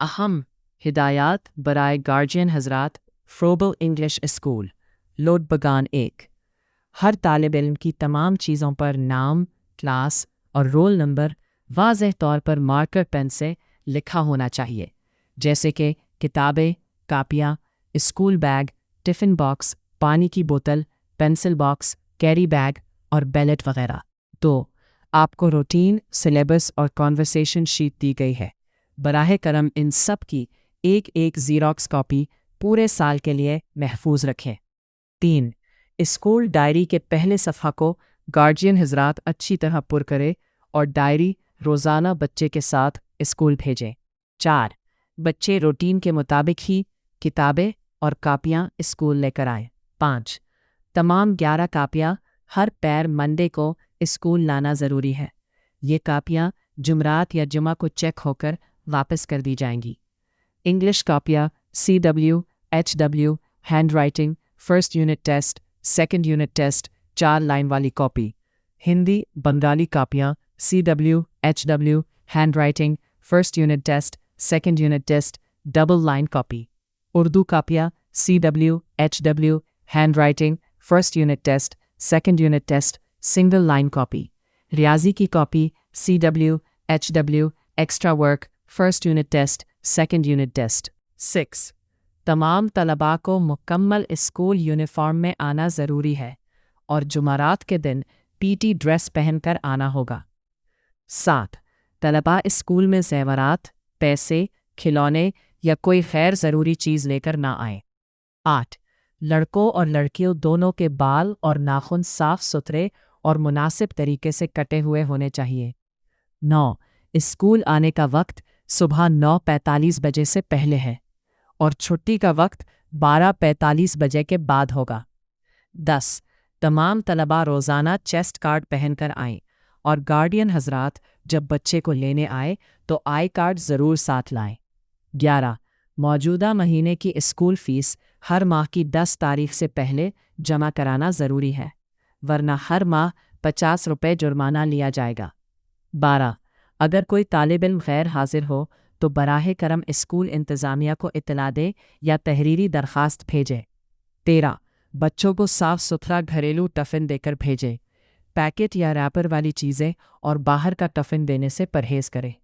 अहम हिदायत बराए गार्जियन हजरात फ्रोबल इंग्लिश स्कूल लोड बगान 1। हर तालिब इल्म की तमाम चीज़ों पर नाम, क्लास और रोल नंबर वाज़ेह तौर पर मार्कर पेन से लिखा होना चाहिए, जैसे कि किताबें, कापियाँ, स्कूल बैग, टिफ़िन बॉक्स, पानी की बोतल, पेंसिल बॉक्स, कैरी बैग और बैलेट वगैरह। 2. आपको रूटीन, सिलेबस और कॉन्वर्सेशन शीट दी गई है। बराह करम इन सब की एक ज़ीरॉक्स कॉपी पूरे साल के लिए महफूज रखें। 3. स्कूल डायरी के पहले सफ़ा को गार्जियन हजरात अच्छी तरह पुर करें और डायरी रोज़ाना बच्चे के साथ स्कूल भेजें। 4. बच्चे रूटीन के मुताबिक ही किताबें और कापियाँ स्कूल लेकर आएँ। 5. तमाम 11 कापियाँ हर पैर मंडे को स्कूल लाना ज़रूरी है। ये कापियाँ जुमरात या जुमा को चेक होकर वापस कर दी जाएंगी। इंग्लिश कापियाँ CW, HW, handwriting, first unit test, second unit test, 4 line वाली कॉपी। हिंदी, बंगाली कापियाँ CW, HW, handwriting, first unit test, second unit test, double line copy. Urdu कापियाँ CW, HW, handwriting, first unit test, second unit test, single line copy. रियाजी की copy CW, HW, extra work, first unit test, second unit test. 6. तमाम तलबा को मुकम्मल school uniform में आना ज़रूरी है और जुमारात के दिन PT ड्रेस पहनकर आना होगा। 7. तलबा स्कूल में ज़ेवरात, पैसे, खिलौने या कोई गैर ज़रूरी चीज़ लेकर ना आए। 8. लड़कों और लड़कियों दोनों के बाल और नाखून साफ सुथरे और मुनासिब तरीके से कटे हुए होने चाहिए। 9. स्कूल आने का वक्त सुबह 9:45 बजे से पहले है और छुट्टी का वक्त 12:45 बजे के बाद होगा। 10. तमाम तलबा रोज़ाना चेस्ट कार्ड पहनकर आएं और गार्डियन हजरात जब बच्चे को लेने आए तो आई कार्ड ज़रूर साथ लाएं। 11. मौजूदा महीने की स्कूल फ़ीस हर माह की 10 तारीख से पहले जमा कराना ज़रूरी है, वरना हर माह 50 रुपये जुर्माना लिया जाएगा। 12. अगर कोई तालिब इल्म गैर हाजिर हो तो बराह करम स्कूल इंतज़ामिया को इत्तला दे या तहरीरी दरख्वास्त भेजें। 13. बच्चों को साफ़ सुथरा घरेलू टिफ़िन देकर भेजें। पैकेट या रैपर वाली चीज़ें और बाहर का टिफ़िन देने से परहेज़ करें।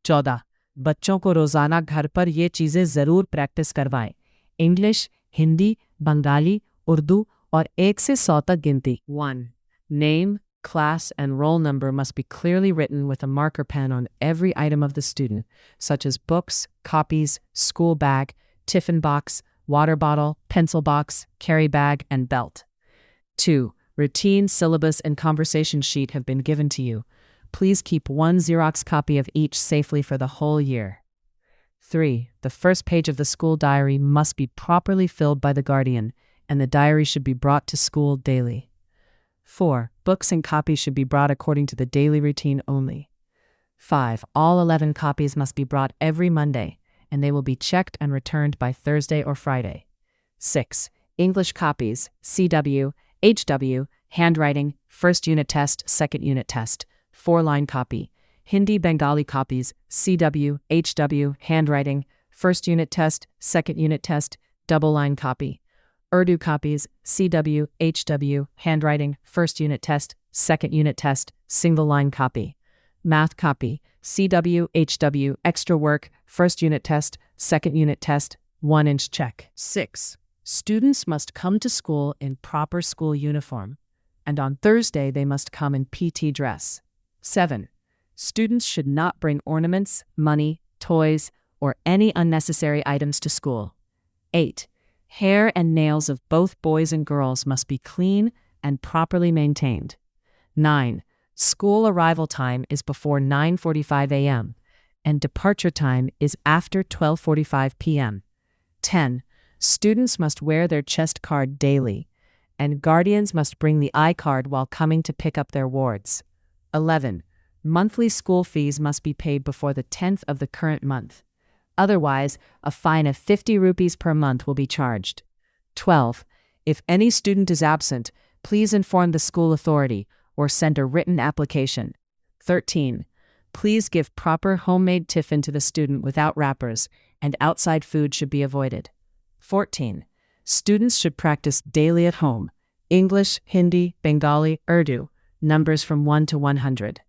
14. बच्चों को रोज़ाना घर पर ये चीज़ें ज़रूर प्रैक्टिस करवाएं। इंग्लिश, हिंदी, बंगाली, उर्दू और 1 से 100 तक गिनती। 1. Name, class, and roll number must be clearly written with a marker pen on every item of the student, such as books, copies, school bag, tiffin box, water bottle, pencil box, carry bag, and belt. 2. Routine, syllabus, and conversation sheet have been given to you. Please keep one Xerox copy of each safely for the whole year. 3. The first page of the school diary must be properly filled by the guardian, and the diary should be brought to school daily. 4. Books and copies should be brought according to the daily routine only. 5. All 11 copies must be brought every Monday, and they will be checked and returned by Thursday or Friday. 6. English copies, CW, HW, handwriting, first unit test, second unit test, 4-line copy. Hindi Bengali copies, CW, HW, handwriting, first unit test, second unit test, double-line copy. Urdu copies, CW, HW, handwriting, first unit test, second unit test, single-line copy. Math copy, CW, HW, extra work, first unit test, second unit test, 1-inch check. 6. Students must come to school in proper school uniform, and on Thursday they must come in PT dress. 7. Students should not bring ornaments, money, toys, or any unnecessary items to school. 8. Hair and nails of both boys and girls must be clean and properly maintained. 9. School arrival time is before 9:45 a.m. and departure time is after 12:45 p.m. 10. Students must wear their chest card daily, and guardians must bring the I-card while coming to pick up their wards. 11. Monthly school fees must be paid before the 10th of the current month. Otherwise, a fine of 50 rupees per month will be charged. 12. If any student is absent, please inform the school authority or send a written application. 13. Please give proper homemade tiffin to the student without wrappers, and outside food should be avoided. 14. Students should practice daily at home. English, Hindi, Bengali, Urdu, numbers from 1 to 100.